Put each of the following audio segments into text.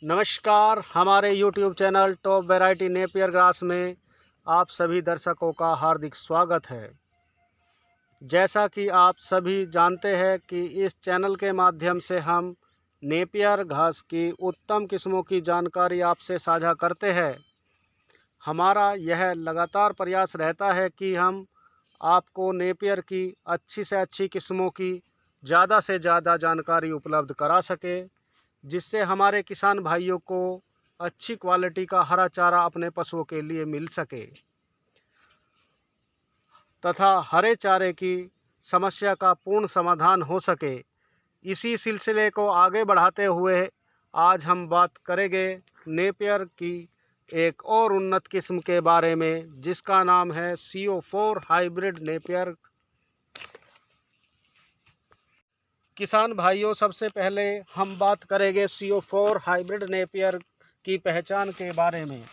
नमस्कार। हमारे YouTube channel top variety Napier grass में आप सभी दर्शकों का हार्दिक स्वागत है। जैसा कि आप सभी जानते हैं कि इस चैनल के माध्यम से हम नेपियर घास की उत्तम किस्मों की जानकारी आपसे साझा करते हैं। हमारा यह लगातार प्रयास रहता है कि हम आपको नेपियर की अच्छी से अच्छी किस्मों की ज़्यादा से ज़्यादा जानकारी उपलब्ध करा सके, जिससे हमारे किसान भाइयों को अच्छी क्वालिटी का हरा चारा अपने पशुओं के लिए मिल सके तथा हरे चारे की समस्या का पूर्ण समाधान हो सके। इसी सिलसिले को आगे बढ़ाते हुए आज हम बात करेंगे नेपियर की एक और उन्नत किस्म के बारे में, जिसका नाम है CO4 हाइब्रिड नेपियर। किसान भाइयों, सबसे पहले हम बात करेंगे CO4 हाइब्रिड नेपियर की पहचान के बारे में।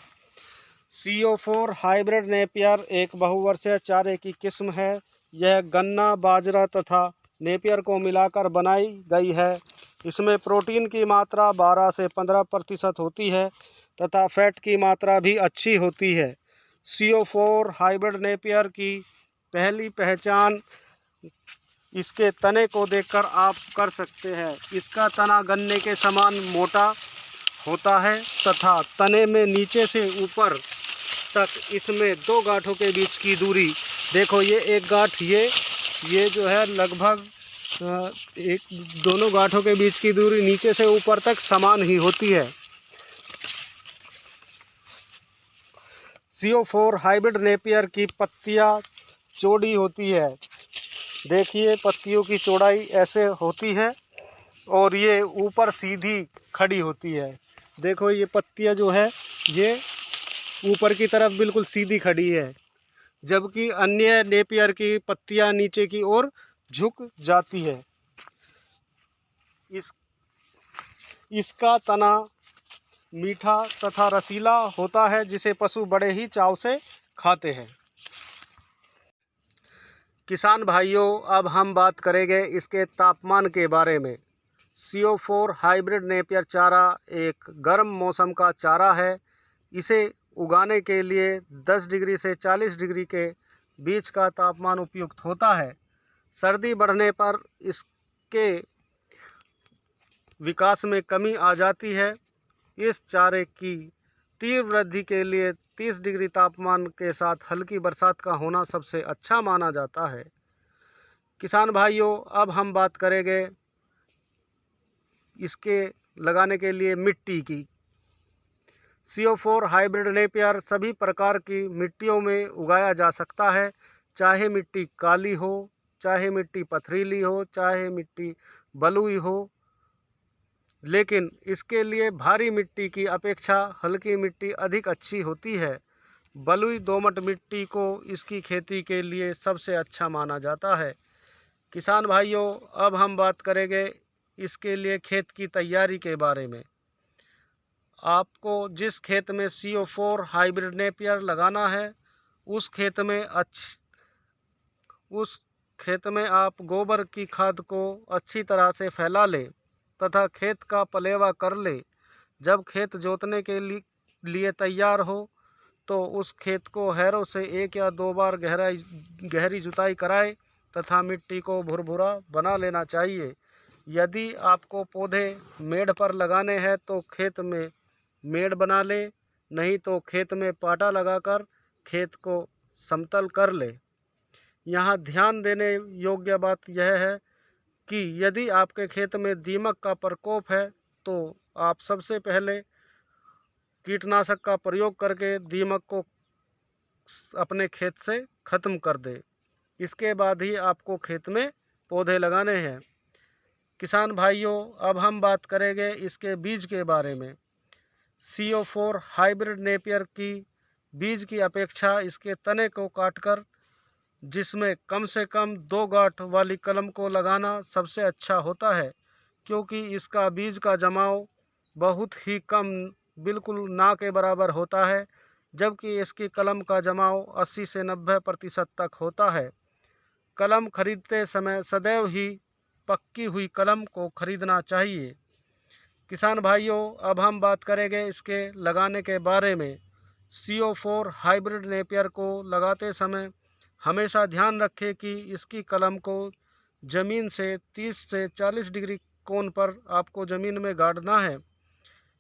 CO4 हाइब्रिड नेपियर एक बहुवर्षीय चारे की किस्म है। यह गन्ना, बाजरा तथा नेपियर को मिलाकर बनाई गई है। इसमें प्रोटीन की मात्रा 12 से 15% होती है तथा फैट की मात्रा भी अच्छी होती है। CO4 हाइब्रिड नेपियर की पहली पहचान इसके तने को देखकर आप कर सकते हैं। इसका तना गन्ने के समान मोटा होता है तथा तने में नीचे से ऊपर तक इसमें दो गांठों के बीच की दूरी देखो, ये एक गांठ, ये जो है लगभग एक दोनों गांठों के बीच की दूरी नीचे से ऊपर तक समान ही होती है। CO4 हाइब्रिड नेपियर की पत्तियां चौड़ी होती है। देखिए, पत्तियों की चौड़ाई ऐसे होती है और ये ऊपर सीधी खड़ी होती है। देखो, ये पत्तियां जो है ये ऊपर की तरफ बिल्कुल सीधी खड़ी है, जबकि अन्य नेपियर की पत्तियां नीचे की ओर झुक जाती है। इसका तना मीठा तथा रसीला होता है, जिसे पशु बड़े ही चाव से खाते हैं। किसान भाइयों, अब हम बात करेंगे इसके तापमान के बारे में। CO4 हाइब्रिड नेपियर चारा एक गर्म मौसम का चारा है। इसे उगाने के लिए 10 डिग्री से 40 डिग्री के बीच का तापमान उपयुक्त होता है। सर्दी बढ़ने पर इसके विकास में कमी आ जाती है। इस चारे की तीव्र वृद्धि के लिए 30 डिग्री तापमान के साथ हल्की बरसात का होना सबसे अच्छा माना जाता है। किसान भाइयों, अब हम बात करेंगे इसके लगाने के लिए मिट्टी की। CO4 हाइब्रिड नेपियर सभी प्रकार की मिट्टियों में उगाया जा सकता है, चाहे मिट्टी काली हो, चाहे मिट्टी पथरीली हो, चाहे मिट्टी बलुई हो। लेकिन इसके लिए भारी मिट्टी की अपेक्षा हल्की मिट्टी अधिक अच्छी होती है। बलुई दोमट मिट्टी को इसकी खेती के लिए सबसे अच्छा माना जाता है। किसान भाइयों, अब हम बात करेंगे इसके लिए खेत की तैयारी के बारे में। आपको जिस खेत में CO4 हाइब्रिड नेपियर लगाना है, उस खेत में आप गोबर की खाद को अच्छी तरह से फैला लें तथा खेत का पलेवा कर ले। जब खेत जोतने के लिए तैयार हो तो उस खेत को हैरों से 1 या 2 बार गहरी जुताई कराए तथा मिट्टी को भुरभुरा बना लेना चाहिए। यदि आपको पौधे मेड़ पर लगाने हैं तो खेत में मेड़ बना ले, नहीं तो खेत में पाटा लगाकर खेत को समतल कर ले। यहाँ ध्यान देने योग्य बात यह है कि यदि आपके खेत में दीमक का प्रकोप है तो आप सबसे पहले कीटनाशक का प्रयोग करके दीमक को अपने खेत से ख़त्म कर दें। इसके बाद ही आपको खेत में पौधे लगाने हैं। किसान भाइयों, अब हम बात करेंगे इसके बीज के बारे में। CO4 हाइब्रिड नेपियर की बीज की अपेक्षा इसके तने को काटकर जिसमें कम से कम 2 गांठ वाली कलम को लगाना सबसे अच्छा होता है, क्योंकि इसका बीज का जमाव बहुत ही कम, बिल्कुल ना के बराबर होता है, जबकि इसकी कलम का जमाव 80 से 90% तक होता है। कलम खरीदते समय सदैव ही पक्की हुई कलम को खरीदना चाहिए। किसान भाइयों, अब हम बात करेंगे इसके लगाने के बारे में। CO4 हाइब्रिड नेपियर को लगाते समय हमेशा ध्यान रखें कि इसकी कलम को ज़मीन से 30 से 40 डिग्री कोण पर आपको ज़मीन में गाड़ना है।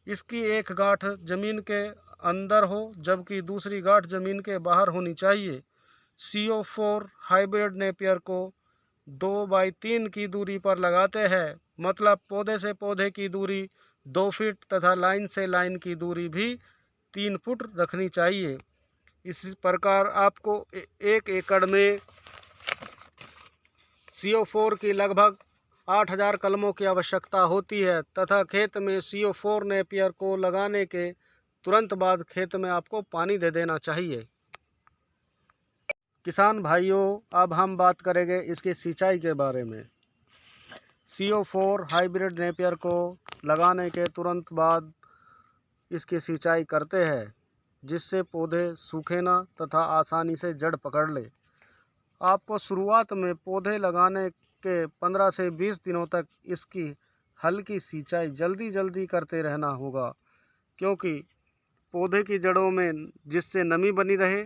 इसकी एक गांठ ज़मीन के अंदर हो जबकि दूसरी गांठ ज़मीन के बाहर होनी चाहिए। CO4 हाइब्रिड नेपियर को 2x3 की दूरी पर लगाते हैं, मतलब पौधे से पौधे की दूरी 2 फीट तथा लाइन से लाइन की दूरी भी 3 फुट रखनी चाहिए। इसी प्रकार आपको 1 एकड़ में CO4 की लगभग 8000 कलमों की आवश्यकता होती है तथा खेत में CO4 नेपियर को लगाने के तुरंत बाद खेत में आपको पानी दे देना चाहिए। किसान भाइयों, अब हम बात करेंगे इसकी सिंचाई के बारे में। CO4 हाइब्रिड नेपियर को लगाने के तुरंत बाद इसकी सिंचाई करते हैं, जिससे पौधे सूखे ना तथा आसानी से जड़ पकड़ ले। आपको शुरुआत में पौधे लगाने के 15 से 20 दिनों तक इसकी हल्की सिंचाई जल्दी करते रहना होगा, क्योंकि पौधे की जड़ों में जिससे नमी बनी रहे।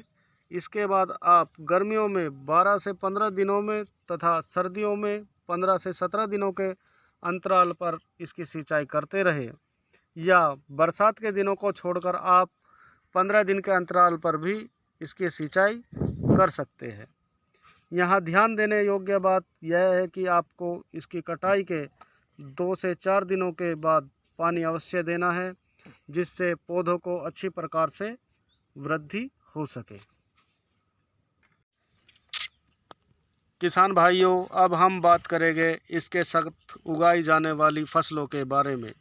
इसके बाद आप गर्मियों में 12 से 15 दिनों में तथा सर्दियों में 15 से 17 दिनों के अंतराल पर इसकी सिंचाई करते रहें, या बरसात के दिनों को छोड़कर आप 15 दिन के अंतराल पर भी इसकी सिंचाई कर सकते हैं। यहाँ ध्यान देने योग्य बात यह है कि आपको इसकी कटाई के 2 से 4 दिनों के बाद पानी अवश्य देना है, जिससे पौधों को अच्छी प्रकार से वृद्धि हो सके। किसान भाइयों, अब हम बात करेंगे इसके सख्त उगाई जाने वाली फसलों के बारे में।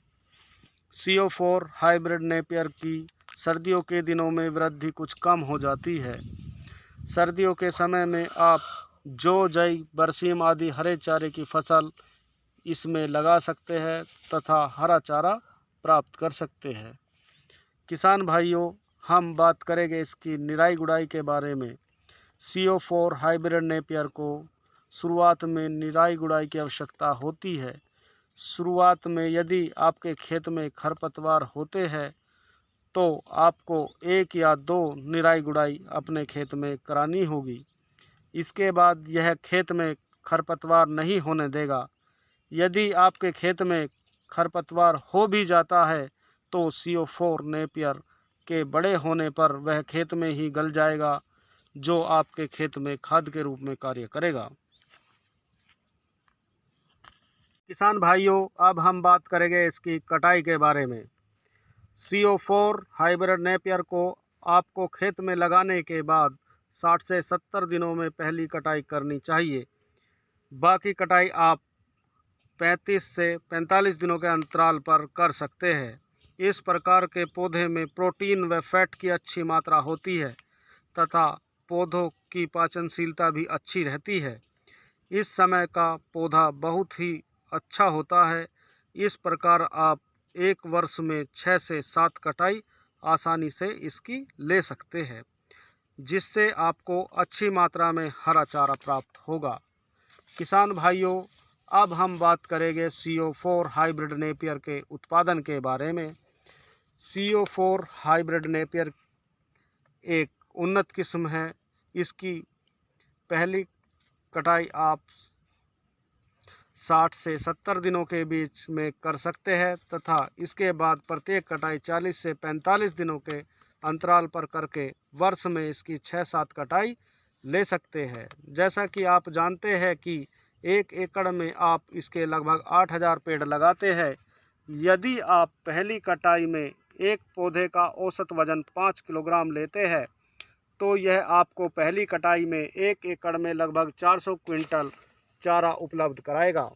CO4 हाइब्रिड नेपियर की सर्दियों के दिनों में वृद्धि कुछ कम हो जाती है। सर्दियों के समय में आप जौ, जई, बरसीम आदि हरे चारे की फसल इसमें लगा सकते हैं तथा हरा चारा प्राप्त कर सकते हैं। किसान भाइयों, हम बात करेंगे इसकी निराई गुड़ाई के बारे में। CO4 हाइब्रिड नेपियर को शुरुआत में निराई गुड़ाई की आवश्यकता होती है। शुरुआत में यदि आपके खेत में खरपतवार होते हैं तो आपको 1 या 2 निराई गुड़ाई अपने खेत में करानी होगी। इसके बाद यह खेत में खरपतवार नहीं होने देगा। यदि आपके खेत में खरपतवार हो भी जाता है तो CO4 नेपियर के बड़े होने पर वह खेत में ही गल जाएगा, जो आपके खेत में खाद के रूप में कार्य करेगा। किसान भाइयों, अब हम बात करेंगे इसकी कटाई के बारे में। CO4 हाइब्रिड नेपियर को आपको खेत में लगाने के बाद 60 से 70 दिनों में पहली कटाई करनी चाहिए। बाकी कटाई आप 35 से 45 दिनों के अंतराल पर कर सकते हैं। इस प्रकार के पौधे में प्रोटीन व फैट की अच्छी मात्रा होती है तथा पौधों की पाचनशीलता भी अच्छी रहती है। इस समय का पौधा बहुत ही अच्छा होता है। इस प्रकार आप 1 वर्ष में 6 से 7 कटाई आसानी से इसकी ले सकते हैं, जिससे आपको अच्छी मात्रा में हरा चारा प्राप्त होगा। किसान भाइयों, अब हम बात करेंगे CO4 हाइब्रिड नेपियर के उत्पादन के बारे में। CO4 हाइब्रिड नेपियर एक उन्नत किस्म है। इसकी पहली कटाई आप 60 से 70 दिनों के बीच में कर सकते हैं तथा इसके बाद प्रत्येक कटाई 40 से 45 दिनों के अंतराल पर करके वर्ष में इसकी 6-7 कटाई ले सकते हैं। जैसा कि आप जानते हैं कि 1 एकड़ में आप इसके लगभग 8000 पेड़ लगाते हैं। यदि आप पहली कटाई में एक पौधे का औसत वजन 5 किलोग्राम लेते हैं तो यह आपको पहली कटाई में 1 एकड़ में लगभग 400 क्विंटल चारा उपलब्ध कराएगा।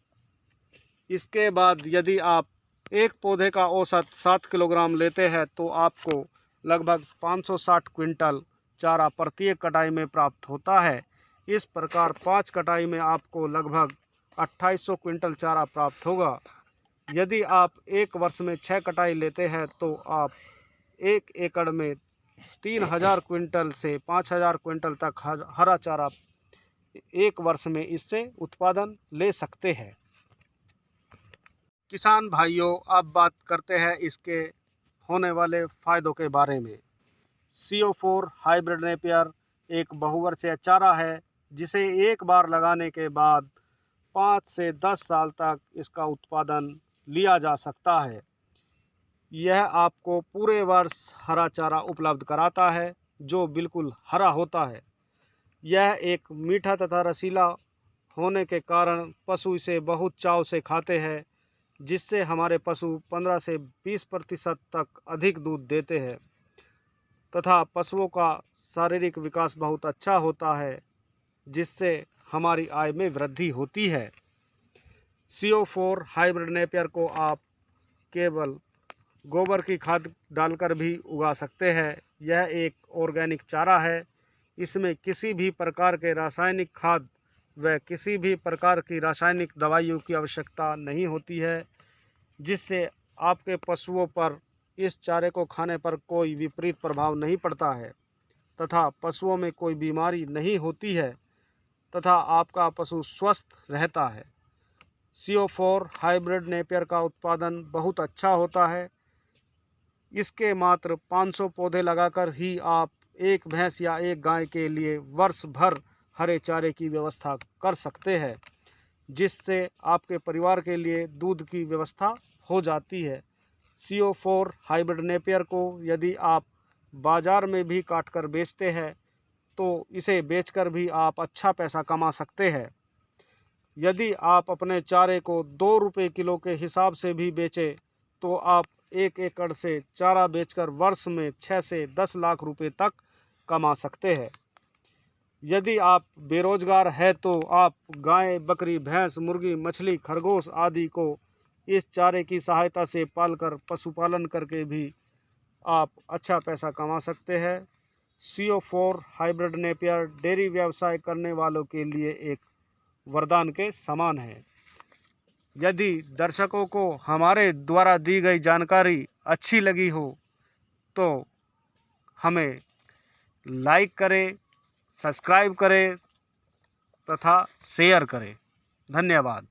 इसके बाद यदि आप एक पौधे का औसत 7 किलोग्राम लेते हैं तो आपको लगभग 560 क्विंटल चारा प्रत्येक कटाई में प्राप्त होता है। इस प्रकार 5 कटाई में आपको लगभग 2800 क्विंटल चारा प्राप्त होगा। यदि आप एक वर्ष में 6 कटाई लेते हैं तो आप 1 एकड़ में 3000 क्विंटल से 5000 क्विंटल तक हरा चारा एक वर्ष में इससे उत्पादन ले सकते हैं। किसान भाइयों, अब बात करते हैं इसके होने वाले फ़ायदों के बारे में। CO4 हाइब्रिड नेपियर एक बहुवर्षीय चारा है जिसे एक बार लगाने के बाद 5 से 10 साल तक इसका उत्पादन लिया जा सकता है। यह आपको पूरे वर्ष हरा चारा उपलब्ध कराता है जो बिल्कुल हरा होता है। यह एक मीठा तथा रसीला होने के कारण पशु इसे बहुत चाव से खाते हैं, जिससे हमारे पशु 15 से 20% तक अधिक दूध देते हैं तथा पशुओं का शारीरिक विकास बहुत अच्छा होता है, जिससे हमारी आय में वृद्धि होती है। CO4 हाइब्रिड नेपियर को आप केवल गोबर की खाद डालकर भी उगा सकते हैं। यह एक ऑर्गेनिक चारा है। इसमें किसी भी प्रकार के रासायनिक खाद व किसी भी प्रकार की रासायनिक दवाइयों की आवश्यकता नहीं होती है, जिससे आपके पशुओं पर इस चारे को खाने पर कोई विपरीत प्रभाव नहीं पड़ता है तथा पशुओं में कोई बीमारी नहीं होती है तथा आपका पशु स्वस्थ रहता है। CO4 हाइब्रिड नेपियर का उत्पादन बहुत अच्छा होता है। इसके मात्र 500 पौधे लगाकर ही आप एक भैंस या एक गाय के लिए वर्ष भर हरे चारे की व्यवस्था कर सकते हैं, जिससे आपके परिवार के लिए दूध की व्यवस्था हो जाती है। CO4 हाइब्रिड नेपियर को यदि आप बाज़ार में भी काट कर बेचते हैं तो इसे बेचकर भी आप अच्छा पैसा कमा सकते हैं। यदि आप अपने चारे को 2 रुपये किलो के हिसाब से भी बेचें तो आप 1 एकड़ से चारा बेचकर वर्ष में 6 से 10 लाख रुपए तक कमा सकते हैं। यदि आप बेरोजगार हैं तो आप गाय, बकरी, भैंस, मुर्गी, मछली, खरगोश आदि को इस चारे की सहायता से पालकर पशुपालन करके भी आप अच्छा पैसा कमा सकते हैं। CO4 हाइब्रिड नेपियर डेयरी व्यवसाय करने वालों के लिए एक वरदान के समान है। यदि दर्शकों को हमारे द्वारा दी गई जानकारी अच्छी लगी हो तो हमें लाइक करें, सब्सक्राइब करें तथा शेयर करें। धन्यवाद।